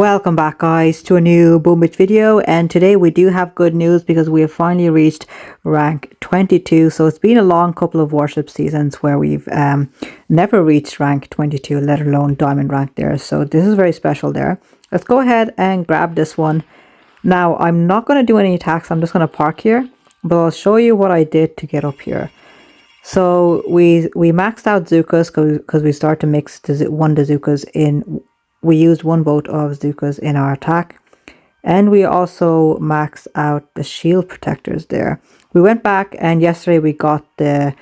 Welcome back guys to a new Boom Bitch video, and today we do have good news because we have finally reached rank 22. So it's been a long couple of worship seasons where we've never reached rank 22, let alone diamond rank there. So this is very special there. Let's go ahead and grab this one. Now I'm not going to do any attacks, I'm just going to park here, but I'll show you what I did to get up here. So we maxed out Zookas because we start to mix one Zookas in. We used one boat of Zookas in our attack, and we also maxed out the shield protectors there. We went back and yesterday we got the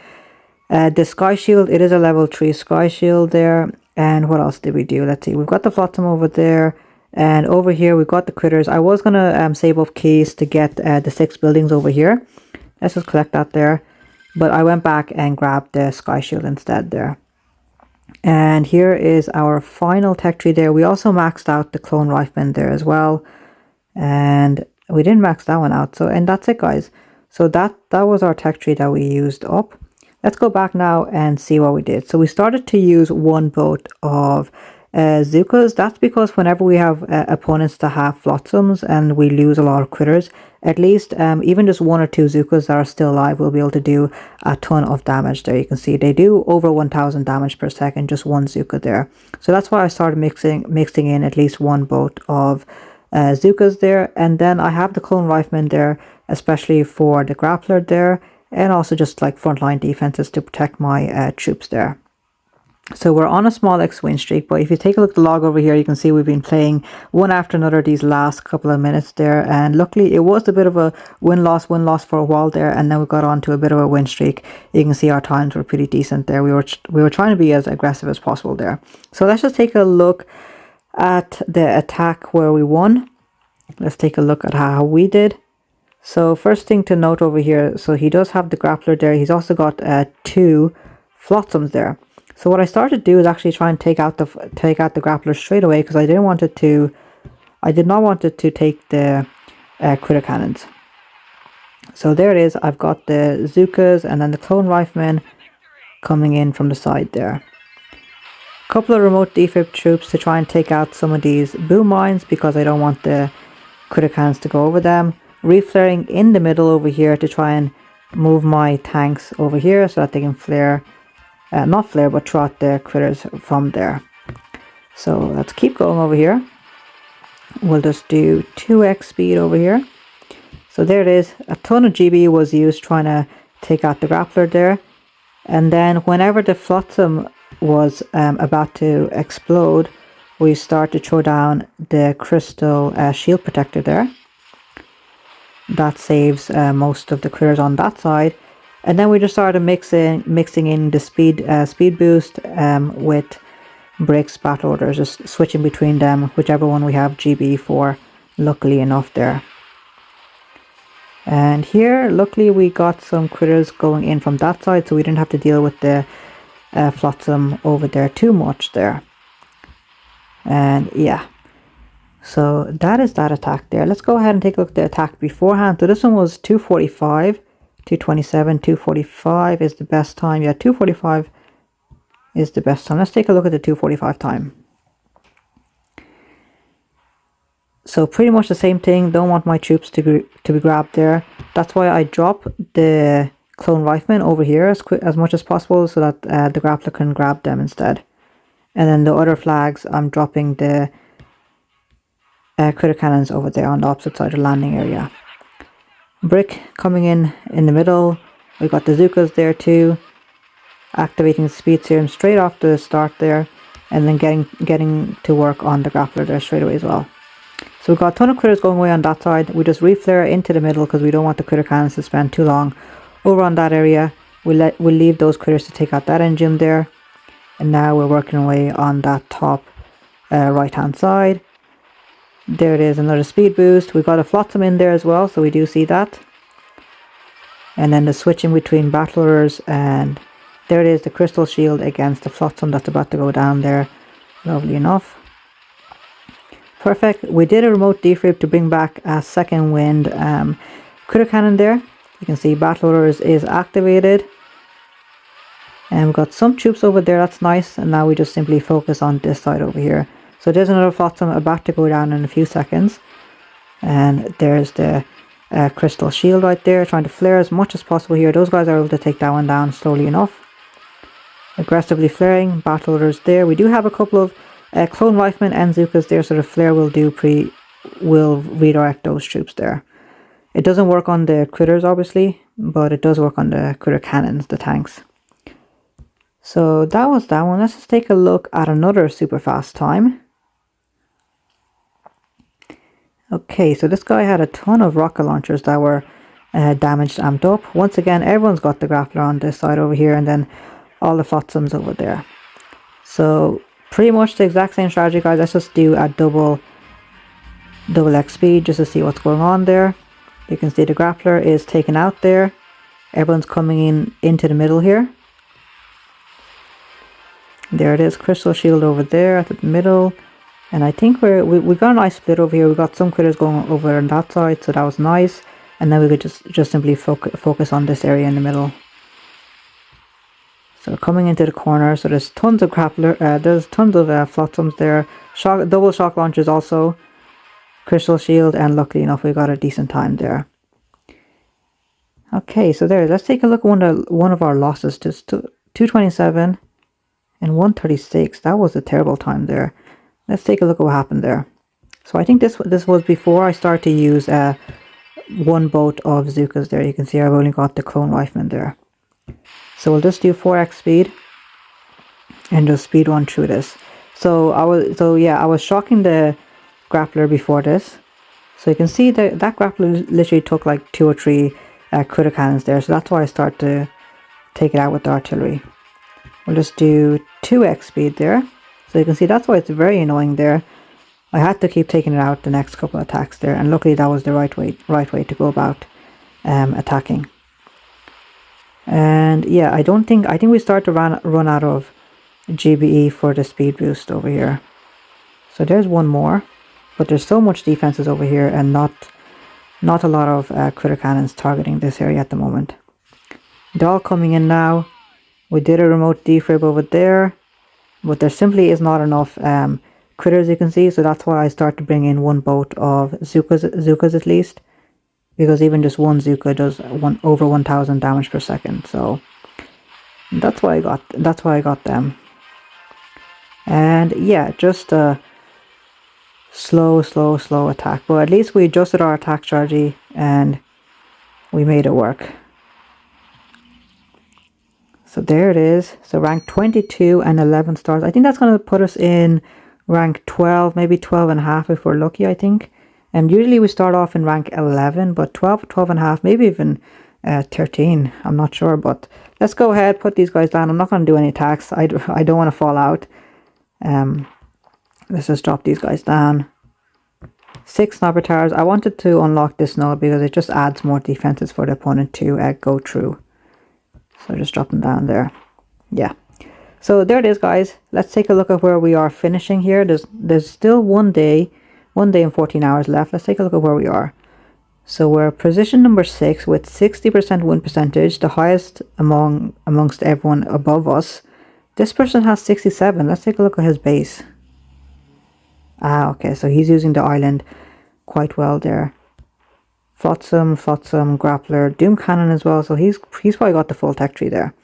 sky shield. It is a level 3 sky shield there. And what else did we do? Let's see, we've got the flotsam over there, and over here we've got the critters. I was gonna save up keys to get the 6 buildings over here. Let's just collect that there, but I went back and grabbed the sky shield instead there. And here is our final tech tree there. We also maxed out the clone rifleman there as well, and we didn't max that one out. So, and that's it guys. So that was our tech tree that we used up. Let's go back now and see what we did. So we started to use one boat of Zookas. That's because whenever we have opponents that have flotsams and we lose a lot of critters, at least even just 1 or 2 Zookas that are still alive will be able to do a ton of damage there. You can see they do over 1000 damage per second, just one Zooka there. So that's why I started mixing in at least one boat of Zookas there. And then I have the clone rifleman there, especially for the grappler there, and also just like frontline defenses to protect my troops there. So we're on a small X-win streak, but if you take a look at the log over here, you can see we've been playing one after another these last couple of minutes there, and luckily it was a bit of a win-loss for a while there, and then we got on to a bit of a win streak. You can see our times were pretty decent there. We were trying to be as aggressive as possible there. So let's just take a look at the attack where we won. Let's take a look at how we did. So first thing to note over here, so he does have the grappler there. He's also got 2 flotsams there. So what I started to do is actually try and take out the grappler straight away, because I did not want it to take the critter cannons. So there it is. I've got the Zookas and then the clone riflemen coming in from the side there. A couple of remote defib troops to try and take out some of these boom mines because I don't want the critter cannons to go over them. Reflaring in the middle over here to try and move my tanks over here so that they can flare. Not flare, but trot the critters from there. So let's keep going over here. We'll just do 2x speed over here. So there it is. A ton of GB was used trying to take out the grappler there. And then whenever the flotsam was about to explode, we start to throw down the crystal shield protector there. That saves most of the critters on that side. And then we just started mixing in the speed boost with bricks, battle orders, just switching between them, whichever one we have GB for, luckily enough there. And here, luckily we got some critters going in from that side, so we didn't have to deal with the flotsam over there too much there. And yeah, so that is that attack there. Let's go ahead and take a look at the attack beforehand. So this one was 245. 227, 245 is the best time. Yeah, 245 is the best time. Let's take a look at the 245 time. So pretty much the same thing. Don't want my troops to be grabbed there. That's why I drop the clone rifleman over here as much as possible so that the grappler can grab them instead. And then the other flags, I'm dropping the critter cannons over there on the opposite side of the landing area. Brick coming in the middle. We got the Zookas there too, activating the speed serum straight off the start there, and then getting to work on the grappler there straight away as well. So we've got a ton of critters going away on that side. We just reflare into the middle because we don't want the critter cannons to spend too long over on that area. We'll leave those critters to take out that engine there, and now we're working away on that top right hand side. There it is, another speed boost. We've got a flotsam in there as well, so we do see that. And then the switching between battle orders, and there it is, the crystal shield against the flotsam that's about to go down there. Lovely enough. Perfect. We did a remote defib to bring back a second wind critter cannon there. You can see battle orders is activated. And we've got some troops over there, that's nice. And now we just simply focus on this side over here. So there's another Flotsam about to go down in a few seconds. And there's the Crystal Shield right there, trying to flare as much as possible here. Those guys are able to take that one down slowly enough. Aggressively flaring, Battle Orders there. We do have a couple of Clone Riflemen and Zookas there, so the flare will redirect those troops there. It doesn't work on the critters, obviously, but it does work on the critter cannons, the tanks. So that was that one. Let's just take a look at another super fast time. Okay, so this guy had a ton of rocket launchers that were damaged, amped up. Once again, everyone's got the grappler on this side over here, and then all the Flotsams over there. So pretty much the exact same strategy, guys. Let's just do a double X speed just to see what's going on there. You can see the grappler is taken out there. Everyone's coming into the middle here. There it is, Crystal Shield over there at the middle. And I think we got a nice split over here. We got some critters going over on that side, so that was nice. And then we could just simply focus on this area in the middle. So coming into the corner, so there's tons of grappler, there's tons of Flotsams there. Double shock launchers also. Crystal Shield, and luckily enough we got a decent time there. Okay, so there, let's take a look at one of our losses. Just 227 and 136. That was a terrible time there. Let's take a look at what happened there. So I think this was before I started to use one boat of Zookas there. You can see I've only got the Clone Rifleman there. So we'll just do 4x speed and just speed run through this. So I was shocking the grappler before this. So you can see that grappler literally took like 2 or 3 critter cannons there. So that's why I start to take it out with the artillery. We'll just do 2x speed there. So you can see that's why it's very annoying there. I had to keep taking it out the next couple of attacks there, and luckily that was the right way to go about attacking. And yeah, I think we start to run out of GBE for the speed boost over here. So there's one more, but there's so much defenses over here and not a lot of critter cannons targeting this area at the moment. They're all coming in now. We did a remote defib over there, but there simply is not enough critters, you can see, so that's why I start to bring in one boat of Zookas at least, because even just one Zooka does over 1000 damage per second. So that's why I got them. And yeah, just a slow attack, but at least we adjusted our attack strategy and we made it work. So there it is. So rank 22 and 11 stars. I think that's going to put us in rank 12, maybe 12 and a half if we're lucky, I think. And usually we start off in rank 11, but 12 and a half, maybe even 13. I'm not sure, but let's go ahead, put these guys down. I'm not going to do any attacks. I don't want to fall out. Let's just drop these guys down. 6 sniper towers. I wanted to unlock this node because it just adds more defenses for the opponent to go through. So just drop them down there. Yeah. So there it is, guys. Let's take a look at where we are finishing here. There's still one day and 14 hours left. Let's take a look at where we are. So we're position number 6 with 60% win percentage, the highest amongst everyone above us. This person has 67. Let's take a look at his base. Okay, so he's using the island quite well there. Flotsam, grappler, doom cannon as well, so he's probably got the full tech tree there.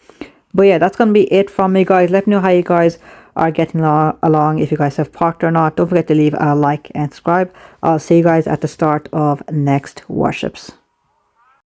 But yeah, that's going to be it from me, guys. Let me know how you guys are getting along, if you guys have parked or not. Don't forget to leave a like and subscribe. I'll see you guys at the start of next warships.